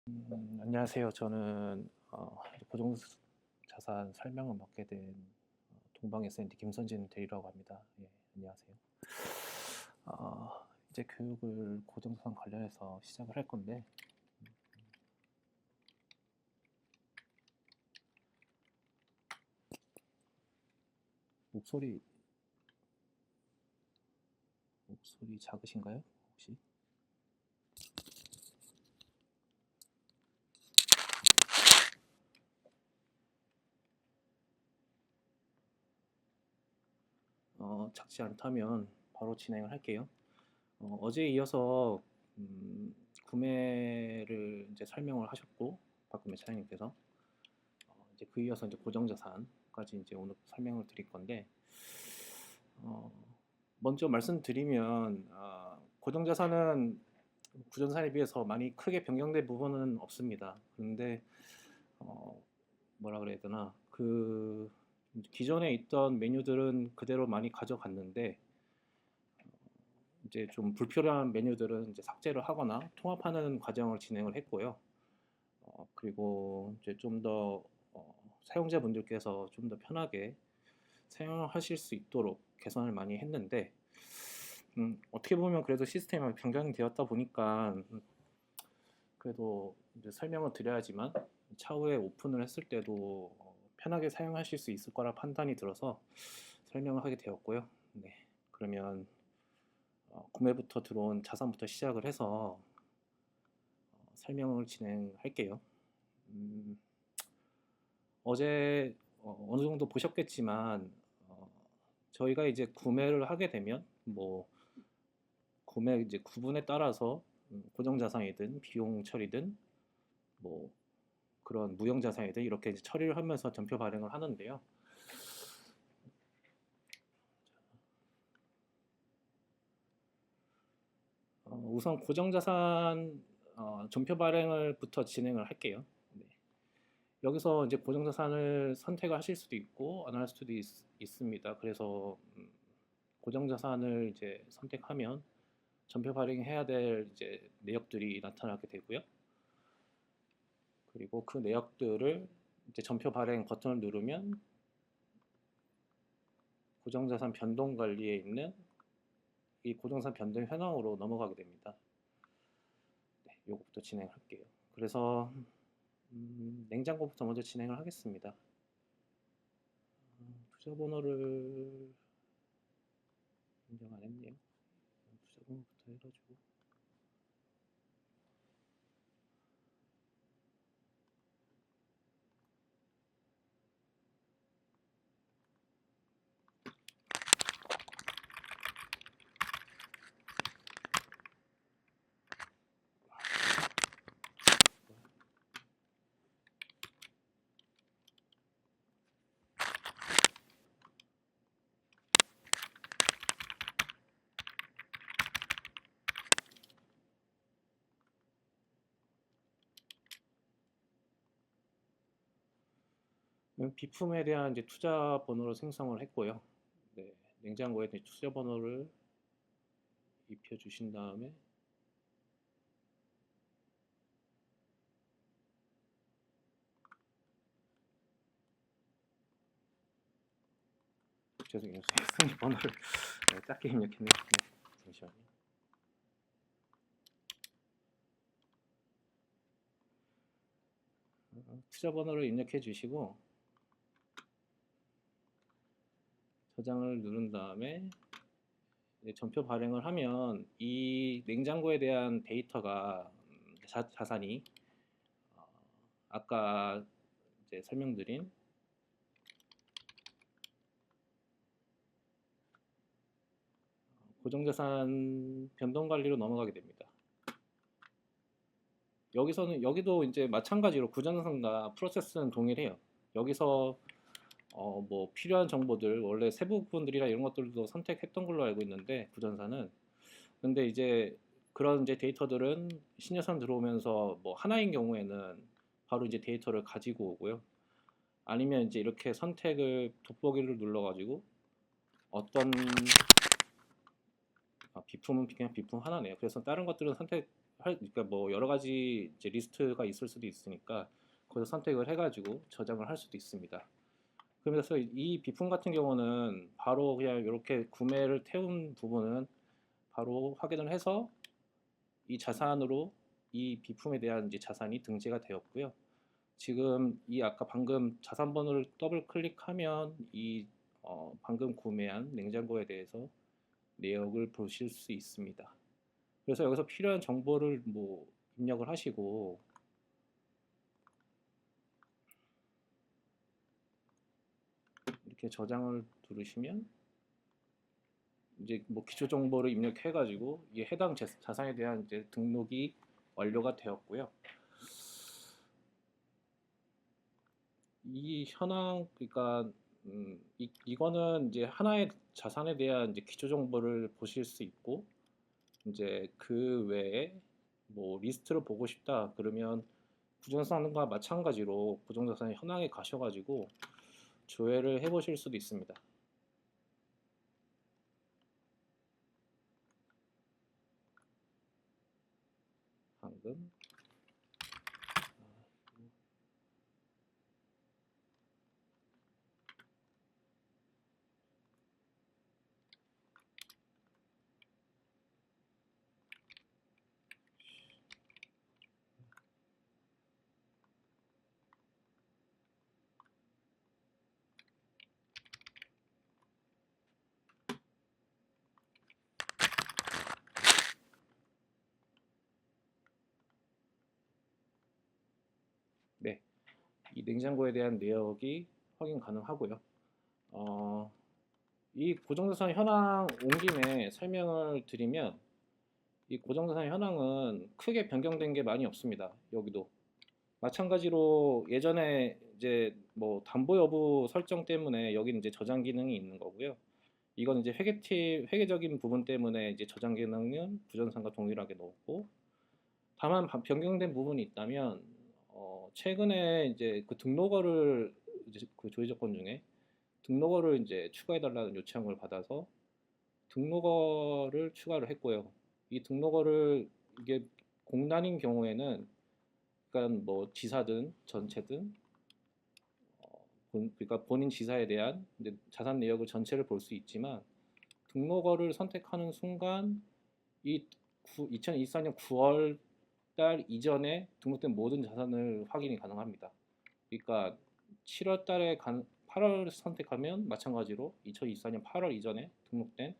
안녕하세요. 저는 고정자산 설명을 맡게 된 동방 S&T 김선진 대리라고 합니다. 예, 안녕하세요. 어, 이제 교육을 고정자산 관련해서 시작을 할 건데 목소리 작으신가요? 혹시? 작지 않다면 바로 진행을 할게요. 어제에 이어서 구매를 이제 설명을 하셨고 박구매 차장님께서 이제 그 이어서 이제 고정자산까지 이제 오늘 설명을 드릴 건데 어, 먼저 말씀드리면 고정자산은 구전산에 비해서 많이 크게 변경된 부분은 없습니다. 그런데 뭐라 그래야 되나 그 기존에 있던 메뉴들은 그대로 많이 가져갔는데 이제 좀 불필요한 메뉴들은 이제 삭제를 하거나 통합하는 과정을 진행을 했고요. 그리고 이제 좀 더 사용자분들께서 좀 더 편하게 사용하실 수 있도록 개선을 많이 했는데 어떻게 보면 그래도 시스템이 변경이 되었다 보니까 그래도 이제 설명을 드려야지만 차후에 오픈을 했을 때도 편하게 사용하실 수 있을 거라 판단이 들어서 설명을 하게 되었고요. 네, 그러면 구매부터 들어온 자산부터 시작을 해서 설명을 진행할게요. 어제 어느 정도 보셨겠지만 저희가 이제 구매를 하게 되면 뭐 구매 이제 구분에 따라서 고정자산이든 비용 처리든 뭐 그런 무형자산이든 이렇게 이제 처리를 하면서 전표 발행을 하는데요. 우선 고정자산 전표 발행을부터 진행을 할게요. 네. 여기서 이제 고정자산을 선택을 하실 수도 있고 안 할 수도 있습니다. 그래서 고정자산을 이제 선택하면 전표 발행해야 될 이제 내역들이 나타나게 되고요. 그리고 그 내역들을 이제 전표 발행 버튼을 누르면 고정자산 변동 관리에 있는 이 고정자산 변동 현황으로 넘어가게 됩니다. 네, 요거부터 진행할게요. 그래서 냉장고부터 먼저 진행을 하겠습니다. 투자 번호를 인정 안 했네요. 투자 번호부터 해가지고 비품에 대한 이제 투자 번호를 생성을 했고요. 네, 냉장고에 투자 번호를 입혀 주신 다음에 죄송해요. 승리 번호를 작게 입력했네요. 네, 잠시만요. 투자 번호를 입력해 주시고 저장을 누른 다음에 전표 발행을 하면 이 냉장고에 대한 데이터가 자산이 아까 이제 설명드린 고정자산 변동 관리로 넘어가게 됩니다. 여기도 이제 마찬가지로 구전자산과 프로세스는 동일해요. 여기서 뭐 필요한 정보들 원래 세부 부분들이나 이런 것들도 선택했던 걸로 알고 있는데 구전사는 근데 이제 그런 이제 데이터들은 신여산 들어오면서 뭐 하나인 경우에는 바로 이제 데이터를 가지고 오고요. 아니면 이제 이렇게 선택을 돋보기를 눌러가지고 어떤 비품은 그냥 비품 하나네요. 그래서 다른 것들은 선택 그러니까 뭐 여러 가지 이제 리스트가 있을 수도 있으니까 거기서 선택을 해가지고 저장을 할 수도 있습니다. 그래서 이 비품 같은 경우는 바로 그냥 이렇게 구매를 태운 부분은 바로 확인을 해서 이 자산으로 이 비품에 대한 이제 자산이 등재가 되었고요. 지금 이 아까 방금 자산 번호를 더블 클릭하면 이 방금 구매한 냉장고에 대해서 내역을 보실 수 있습니다. 그래서 여기서 필요한 정보를 뭐 입력을 하시고 이렇게 저장을 누르시면 이제 뭐 기초 정보를 입력해 가지고 이 해당 자산에 대한 이제 등록이 완료가 되었고요. 이 현황 그러니까 이거는 이제 하나의 자산에 대한 이제 기초 정보를 보실 수 있고 이제 그 외에 뭐 리스트를 보고 싶다 그러면 부정자산과 마찬가지로 부정자산 현황에 가셔가지고 조회를 해보실 수도 있습니다. 방금 네, 이 냉장고에 대한 내역이 확인 가능하고요. 이 고정자산 현황 온 김에 설명을 드리면 이 고정자산 현황은 크게 변경된 게 많이 없습니다. 여기도 마찬가지로 예전에 이제 뭐 담보 여부 설정 때문에 여기는 이제 저장 기능이 있는 거고요. 이건 이제 회계적인 부분 때문에 이제 저장 기능은 부정산과 동일하게 넣었고 다만 변경된 부분이 있다면 최근에 이제 그 등록어를 이제 그 조회 조건 중에 등록어를 이제 추가해달라는 요청을 받아서 등록어를 추가를 했고요. 이 등록어를 이게 공단인 경우에는 그러니까 뭐 지사든 전체든 그러니까 본인 지사에 대한 자산 내역을 전체를 볼 수 있지만 등록어를 선택하는 순간 이 2024년 9월 달 이전에 등록된 모든 자산을 확인이 가능합니다. 그러니까 7월 달에 8월 선택하면 마찬가지로 2024년 8월 이전에 등록된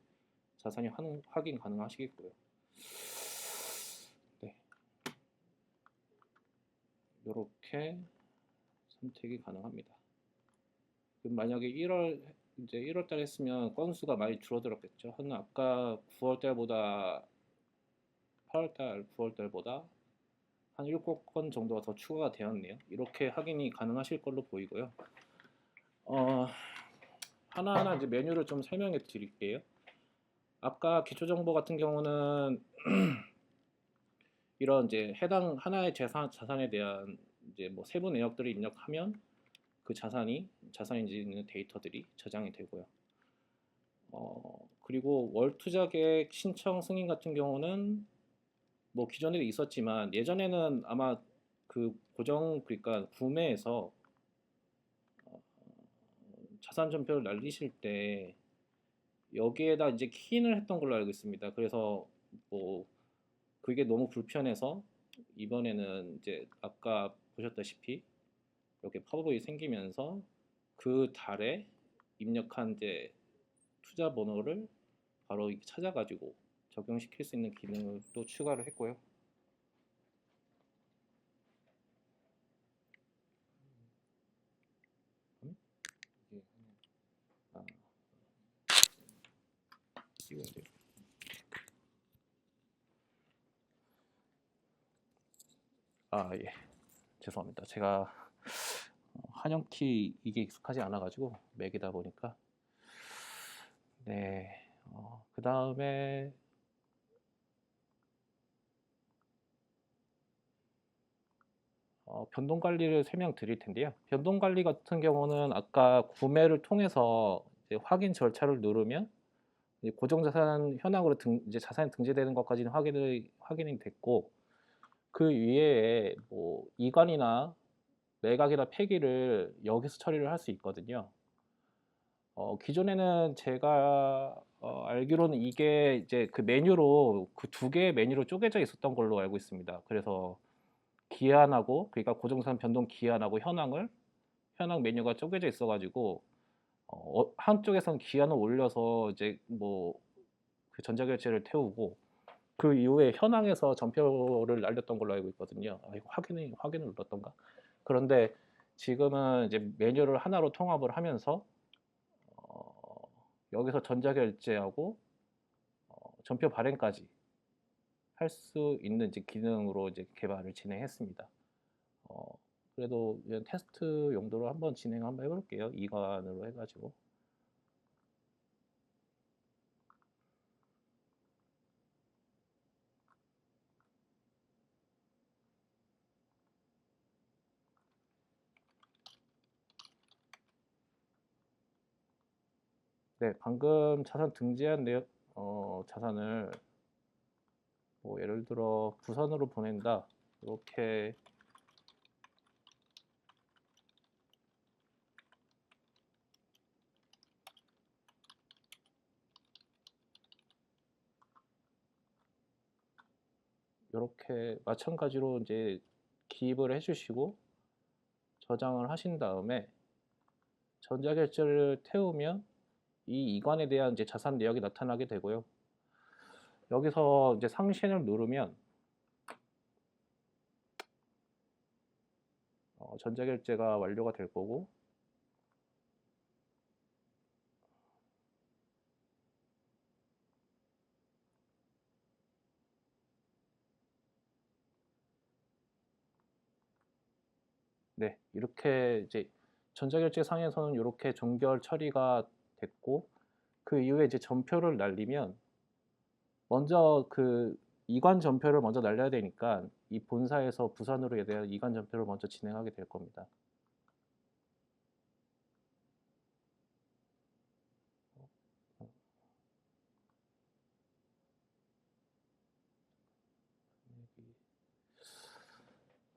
자산이 확인 가능하시겠고요. 네, 이렇게 선택이 가능합니다. 그럼 만약에 1월 달 했으면 건수가 많이 줄어들었겠죠. 한 아까 9월 달보다 8월 달, 9월 달보다 한 7건 정도가 더 추가가 되었네요. 이렇게 확인이 가능하실 걸로 보이고요. 하나하나 이제 메뉴를 좀 설명해 드릴게요. 아까 기초 정보 같은 경우는 이런 이제 해당 하나의 자산에 대한 이제 뭐 세부 내역들을 입력하면 그 자산인지 있는 데이터들이 저장이 되고요. 그리고 월 투자 계획 신청 승인 같은 경우는 뭐 기존에도 있었지만 예전에는 아마 그 그러니까 구매에서 자산 전표를 날리실 때 여기에다 이제 키인을 했던 걸로 알고 있습니다. 그래서 뭐 그게 너무 불편해서 이번에는 이제 아까 보셨다시피 이렇게 팝업이 생기면서 그 달에 입력한 이제 투자 번호를 바로 찾아가지고 적용시킬 수 있는 기능을 또 추가를 했고요. 이게 아, 띄워야 돼요. 예. 죄송합니다. 제가 한영키 이게 익숙하지 않아가지고 맥이다 보니까 네. 그 다음에 변동 관리를 설명드릴 텐데요. 변동 관리 같은 경우는 아까 구매를 통해서 이제 확인 절차를 누르면 고정자산 현황으로 이제 자산이 등재되는 것까지는 확인이 됐고 그 이외에 뭐 이관이나 매각이나 폐기를 여기서 처리를 할 수 있거든요. 기존에는 제가 알기로는 이게 이제 그 메뉴로 그 두 개의 메뉴로 쪼개져 있었던 걸로 알고 있습니다. 그래서 기한하고, 그러니까 고정산 변동 기한하고 현황 메뉴가 쪼개져 있어 가지고 한쪽에선 기한을 올려서 이제 뭐 그 전자결제를 태우고, 그 이후에 현황에서 전표를 날렸던 걸로 알고 있거든요. 이거 확인을 눌렀던가? 그런데 지금은 이제 메뉴를 하나로 통합을 하면서 어 여기서 전자결제하고 전표 발행까지 할 수 있는 이제 기능으로 이제 개발을 진행했습니다. 어 그래도 이제 테스트 용도로 한번 진행 해 볼게요, 이관으로 해 가지고. 네, 방금 자산 등재한 자산을 뭐 예를 들어 부산으로 보낸다, 이렇게 요렇게 마찬가지로 이제 기입을 해 주시고 저장을 하신 다음에 전자결제를 태우면 이 이관에 대한 이제 자산 내역이 나타나게 되고요. 여기서 이제 상신을 누르면 전자결제가 완료가 될 거고, 네, 이렇게 이제 전자결제 상에서는 요렇게 종결 처리가 됐고, 그 이후에 이제 전표를 날리면 먼저 그 이관 전표를 먼저 날려야 되니까 이 본사에서 부산으로 대한 이관 전표를 먼저 진행하게 될 겁니다.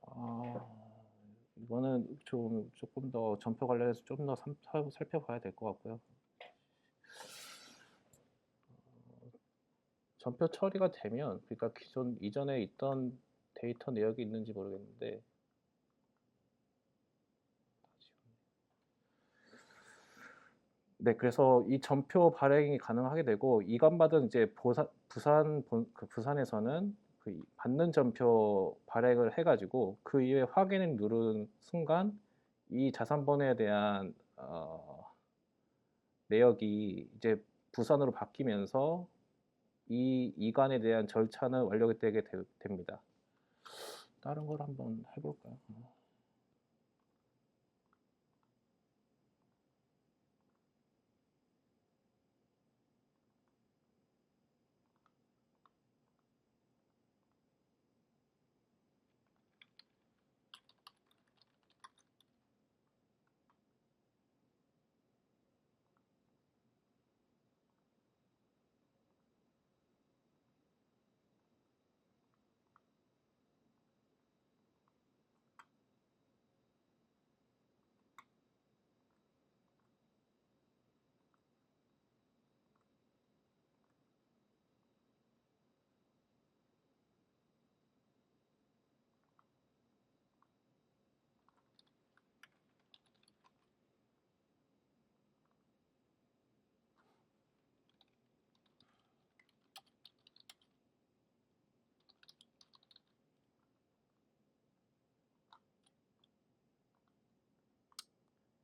아, 이거는 조금 더 전표 관련해서 좀 더 살펴봐야 될 것 같고요. 전표 처리가 되면, 그러니까 이전에 있던 데이터 내역이 있는지 모르겠는데, 네, 그래서 이 전표 발행이 가능하게 되고, 이관받은 이제 부산에서는 그 받는 전표 발행을 해가지고 그 이후에 확인을 누른 순간 이 자산번호에 대한 내역이 이제 부산으로 바뀌면서 이 이관에 대한 절차는 완료가 되게 됩니다. 다른 걸 한번 해볼까요?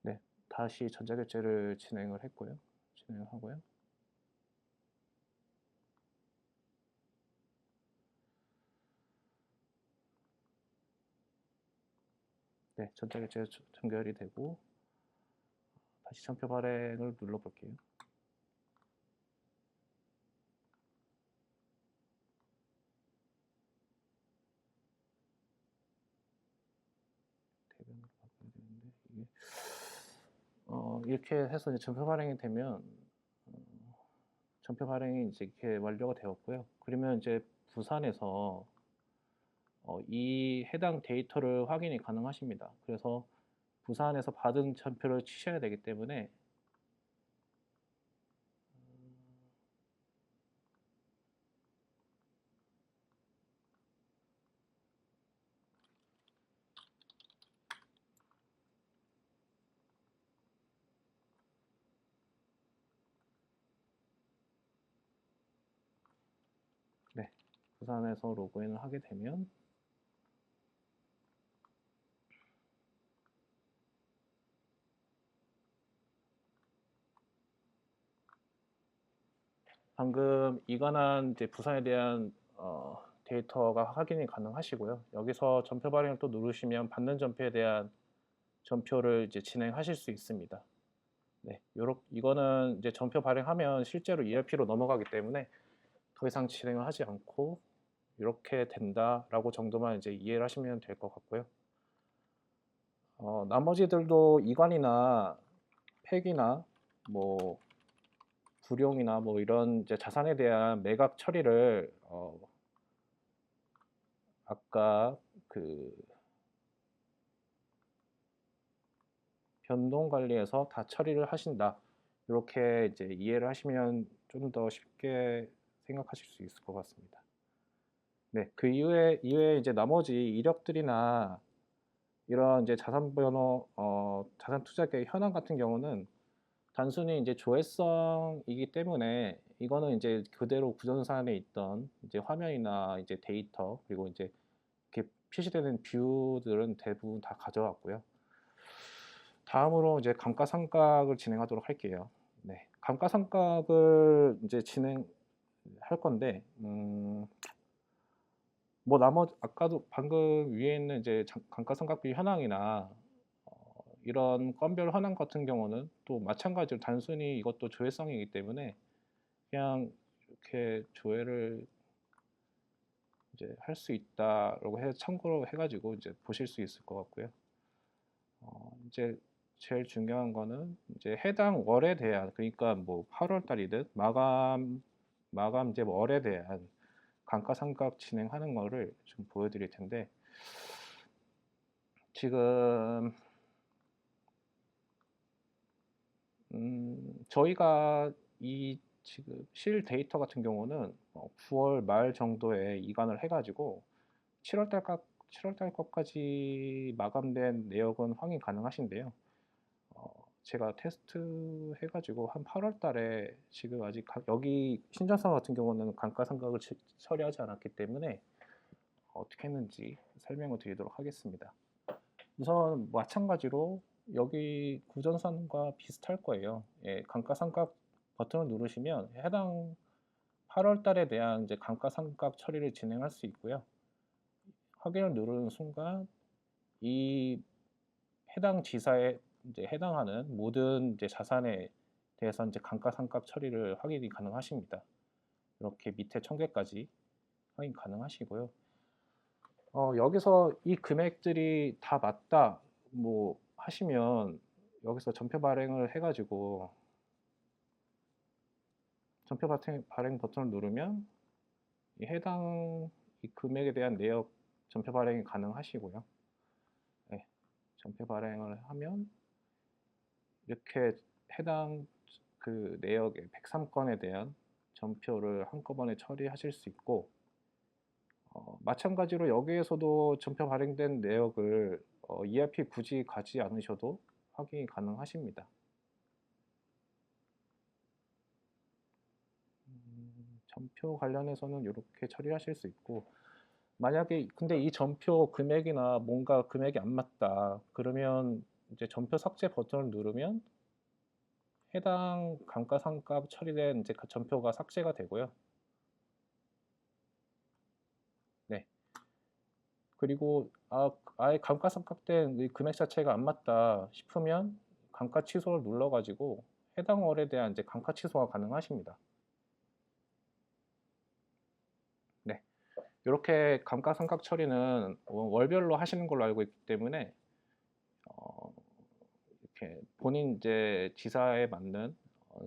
네, 다시 전자결제를 진행하고요. 네, 전자결제 전결이 되고 다시 전표 발행을 눌러볼게요. 대변으로 바꿔야 되는데 이게 이렇게 해서 이제 전표 발행이 되면 전표 발행이 이제 이렇게 완료가 되었고요. 그러면 이제 부산에서 이 해당 데이터를 확인이 가능하십니다. 그래서 부산에서 받은 전표를 치셔야 되기 때문에 네, 부산에서 로그인을 하게 되면 방금 이관한 이제 부산에 대한 데이터가 확인이 가능하시고요. 여기서 전표 발행을 또 누르시면 받는 전표에 대한 전표를 이제 진행하실 수 있습니다. 네, 이거는 이제 전표 발행하면 실제로 ERP로 넘어가기 때문에 더 이상 진행을 하지 않고 이렇게 된다라고 정도만 이제 이해를 하시면 될 것 같고요. 나머지들도 이관이나 팩이나 뭐 불용이나 뭐 이런 이제 자산에 대한 매각 처리를 아까 그 변동 관리에서 다 처리를 하신다. 이렇게 이제 이해를 하시면 좀 더 쉽게 생각하실 수 있을 것 같습니다. 네, 그 이외에 이제 나머지 이력들이나 이런 이제 자산 변호, 자산 투자 계획 현황 같은 경우는 단순히 이제 조회성이기 때문에 이거는 이제 그대로 구전산에 있던 이제 화면이나 이제 데이터 그리고 이제 이렇게 표시되는 뷰들은 대부분 다 가져왔고요. 다음으로 이제 감가상각을 진행하도록 할게요. 네, 감가상각을 이제 진행할 건데, 뭐 나머지 아까도 방금 위에 있는 이제 감가상각비 현황이나 이런 건별 현황 같은 경우는 또 마찬가지로 단순히 이것도 조회성이기 때문에 그냥 이렇게 조회를 이제 할 수 있다라고 해 참고로 해가지고 이제 보실 수 있을 것 같고요. 이제 제일 중요한 거는 이제 해당 월에 대한 그러니까 뭐 8월 달이든 마감 이제 월에 대한 감가상각 진행하는 거를 좀 보여드릴 텐데 지금 저희가 이 지금 실 데이터 같은 경우는 9월 말 정도에 이관을 해가지고 7월 달 것까지 마감된 내역은 확인 가능하신데요. 제가 테스트 해가지고 한 8월 달에 지금 아직 여기 신전사 같은 경우는 감가상각을 처리하지 않았기 때문에 어떻게 했는지 설명을 드리도록 하겠습니다. 우선 마찬가지로 여기 구전산과 비슷할 거예요. 예, 감가상각 버튼을 누르시면 해당 8월 달에 대한 이제 감가상각 처리를 진행할 수 있고요. 확인을 누르는 순간 이 해당 지사에 이제 해당하는 모든 이제 자산에 대해서 이제 감가상각 처리를 확인이 가능하십니다. 이렇게 밑에 청계까지 확인 가능하시고요. 여기서 이 금액들이 다 맞다 뭐 하시면 여기서 전표 발행을 해가지고 전표 발행 버튼을 누르면 이 해당 이 금액에 대한 내역 전표 발행이 가능하시고요. 네, 전표 발행을 하면 이렇게 해당 그 내역의 103건에 대한 전표를 한꺼번에 처리하실 수 있고 마찬가지로 여기에서도 전표 발행된 내역을 ERP 굳이 가지 않으셔도 확인이 가능하십니다. 전표 관련해서는 이렇게 처리하실 수 있고 만약에 근데 이 전표 금액이나 뭔가 금액이 안 맞다 그러면 이제 전표 삭제 버튼을 누르면 해당 감가상각 처리된 이제 그 전표가 삭제가 되고요. 네. 그리고 아예 감가상각된 이 금액 자체가 안 맞다 싶으면 감가 취소를 눌러가지고 해당 월에 대한 이제 감가 취소가 가능하십니다. 네. 이렇게 감가상각 처리는 월별로 하시는 걸로 알고 있기 때문에 이렇게 본인 이제 지사에 맞는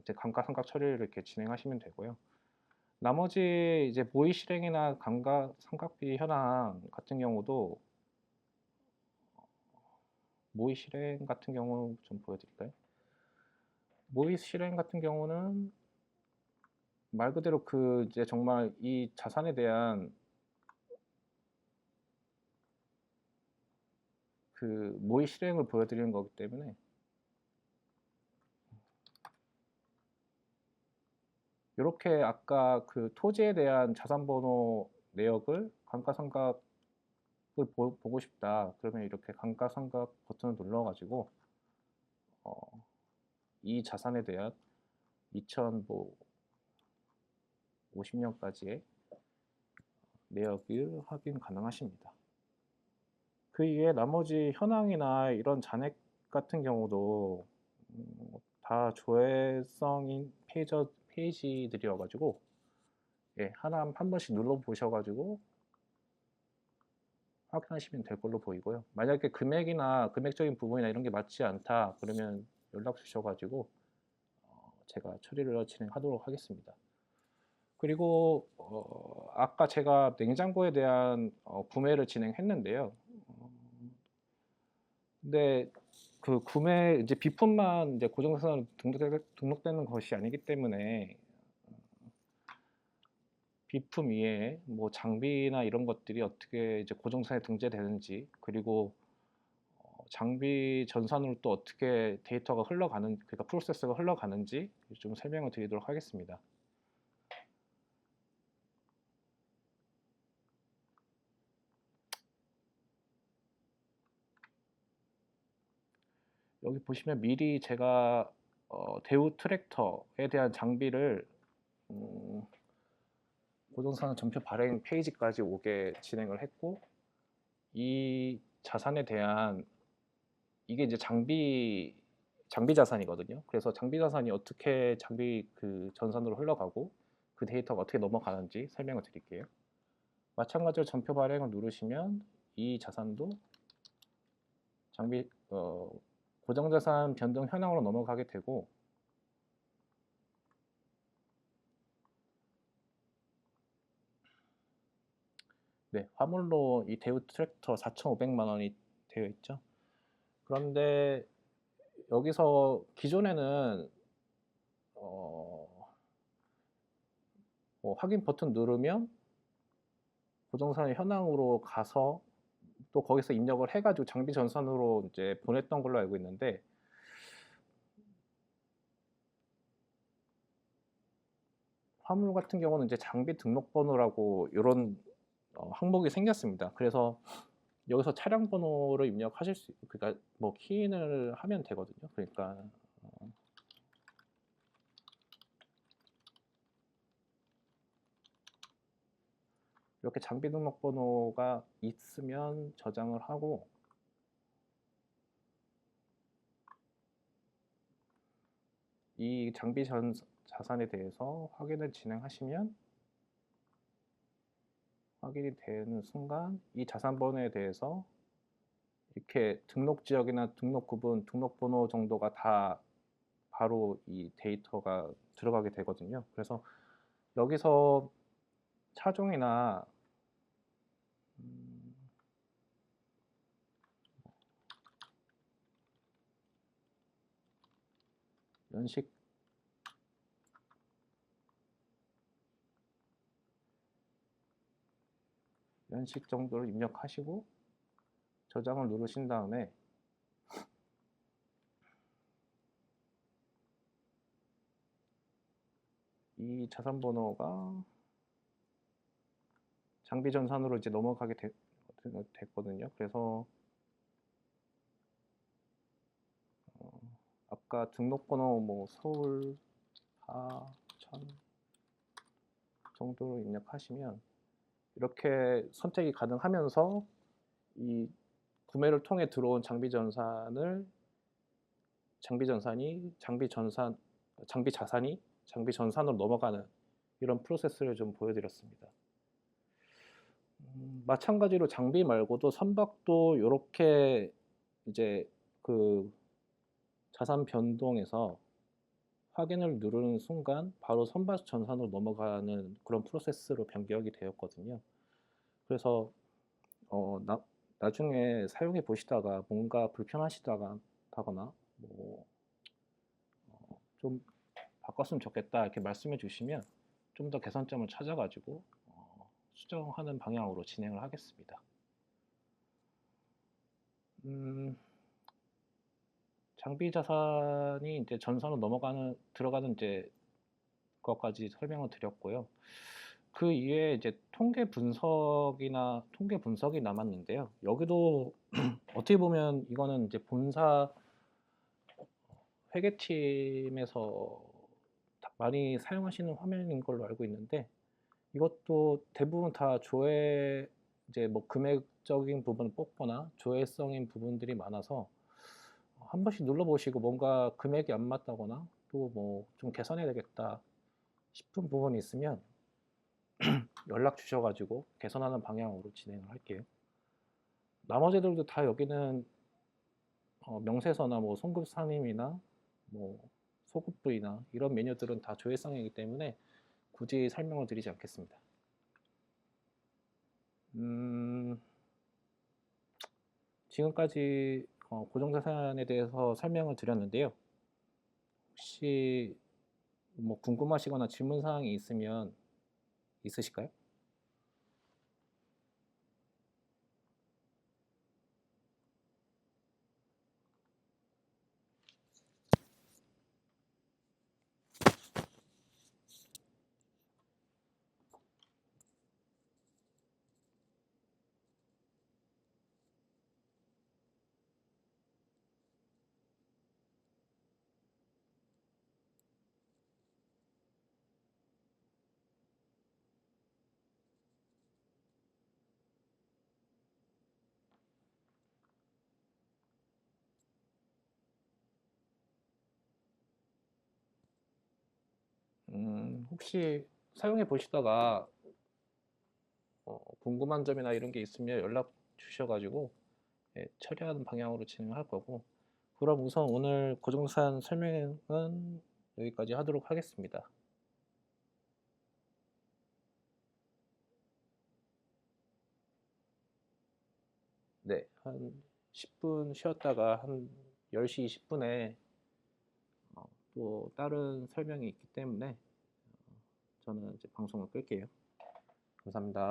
이제 감가상각 처리를 이렇게 진행하시면 되고요. 나머지 이제 모의 실행이나 감가상각비 현황 같은 경우도 모의 실행 같은 경우 좀 보여드릴까요? 모의 실행 같은 경우는 말 그대로 이제 정말 이 자산에 대한 모의 실행을 보여드리는 거기 때문에 요렇게 아까 토지에 대한 자산번호 내역을 감가상각을 보고 싶다. 그러면 이렇게 감가상각 버튼을 눌러 가지고 이 자산에 대한 2050년까지의 내역을 확인 가능하십니다. 그 이외에 나머지 현황이나 이런 잔액 같은 경우도 다 조회성인 페이지들이어 가지고 예, 한 번씩 눌러 보셔 가지고 확인하시면 될 걸로 보이고요. 만약에 금액이나 금액적인 부분이나 이런 게 맞지 않다 그러면 연락 주셔 가지고 제가 처리를 진행하도록 하겠습니다. 그리고 아까 제가 냉장고에 대한 구매를 진행했는데요. 근데 구매 이제 비품만 이제 고정자산으로 등록되는 것이 아니기 때문에 비품 이외에 뭐 장비나 이런 것들이 어떻게 이제 고정자산에 등재되는지, 그리고 장비 전산으로 또 어떻게 데이터가 흘러가는, 그러니까 프로세스가 흘러가는지 좀 설명을 드리도록 하겠습니다. 여기 보시면 미리 제가 대우 트랙터에 대한 장비를 고정자산 전표 발행 페이지까지 오게 진행을 했고, 이 자산에 대한 이게 이제 장비 자산이거든요. 그래서 장비 자산이 어떻게 장비 전산으로 흘러가고 그 데이터가 어떻게 넘어가는지 설명을 드릴게요. 마찬가지로 전표 발행을 누르시면 이 자산도 장비 고정자산 변동 현황으로 넘어가게 되고, 네, 화물로 이 대우 트랙터 4,500만 원이 되어 있죠. 그런데 여기서 기존에는 확인 버튼 누르면 고정자산 현황으로 가서 또 거기서 입력을 해가지고 장비 전산으로 이제 보냈던 걸로 알고 있는데, 화물 같은 경우는 이제 장비 등록번호라고 이런 항목이 생겼습니다. 그래서 여기서 차량 번호를 입력하실 수, 그러니까 뭐 키인을 하면 되거든요. 그러니까 이렇게 장비 등록번호가 있으면 저장을 하고, 이 장비 자산에 대해서 확인을 진행하시면 확인이 되는 순간 이 자산 번호에 대해서 이렇게 등록 지역이나 등록 구분, 등록 번호 정도가 다 바로 이 데이터가 들어가게 되거든요. 그래서 여기서 차종이나 연식 정도를 입력하시고 저장을 누르신 다음에 이 자산 번호가 장비 전산으로 이제 넘어가게 됐거든요. 그래서 아까 등록번호 뭐 서울 4천 정도로 입력하시면 이렇게 선택이 가능하면서 이 구매를 통해 들어온 장비 자산이 장비 전산으로 넘어가는 이런 프로세스를 좀 보여드렸습니다. 마찬가지로 장비 말고도 선박도 이렇게 이제 자산 변동에서 확인을 누르는 순간 바로 선발 전선으로 넘어가는 그런 프로세스로 변경이 되었거든요. 그래서 나중에 사용해 보시다가 뭔가 불편하시다거나 뭐 좀 바꿨으면 좋겠다 이렇게 말씀해 주시면 좀 더 개선점을 찾아가지고 수정하는 방향으로 진행을 하겠습니다. 음, 장비 자산이 이제 전선으로 들어가는 이제 것까지 설명을 드렸고요. 그 이외에 이제 통계 분석이 남았는데요. 여기도 어떻게 보면 이거는 이제 본사 회계팀에서 많이 사용하시는 화면인 걸로 알고 있는데, 이것도 대부분 다 이제 뭐 금액적인 부분을 뽑거나 조회성인 부분들이 많아서 한 번씩 눌러보시고 뭔가 금액이 안 맞다거나 또 뭐 좀 개선해야 되겠다 싶은 부분이 있으면 연락 주셔가지고 개선하는 방향으로 진행을 할게요. 나머지들도 다 여기는 명세서나 뭐 송급 상임이나 뭐 소급 부위나 이런 메뉴들은 다 조회성이기 때문에 굳이 설명을 드리지 않겠습니다. 지금까지 고정자산에 대해서 설명을 드렸는데요. 혹시 뭐 궁금하시거나 질문 사항이 있으실까요? 혹시 사용해 보시다가 궁금한 점이나 이런 게 있으면 연락 주셔가지고 처리하는 방향으로 진행할 거고, 그럼 우선 오늘 고정산 설명은 여기까지 하도록 하겠습니다. 네, 한 10분 쉬었다가 한 10시 20분에 또 다른 설명이 있기 때문에 저는 이제 방송을 끌게요. 감사합니다.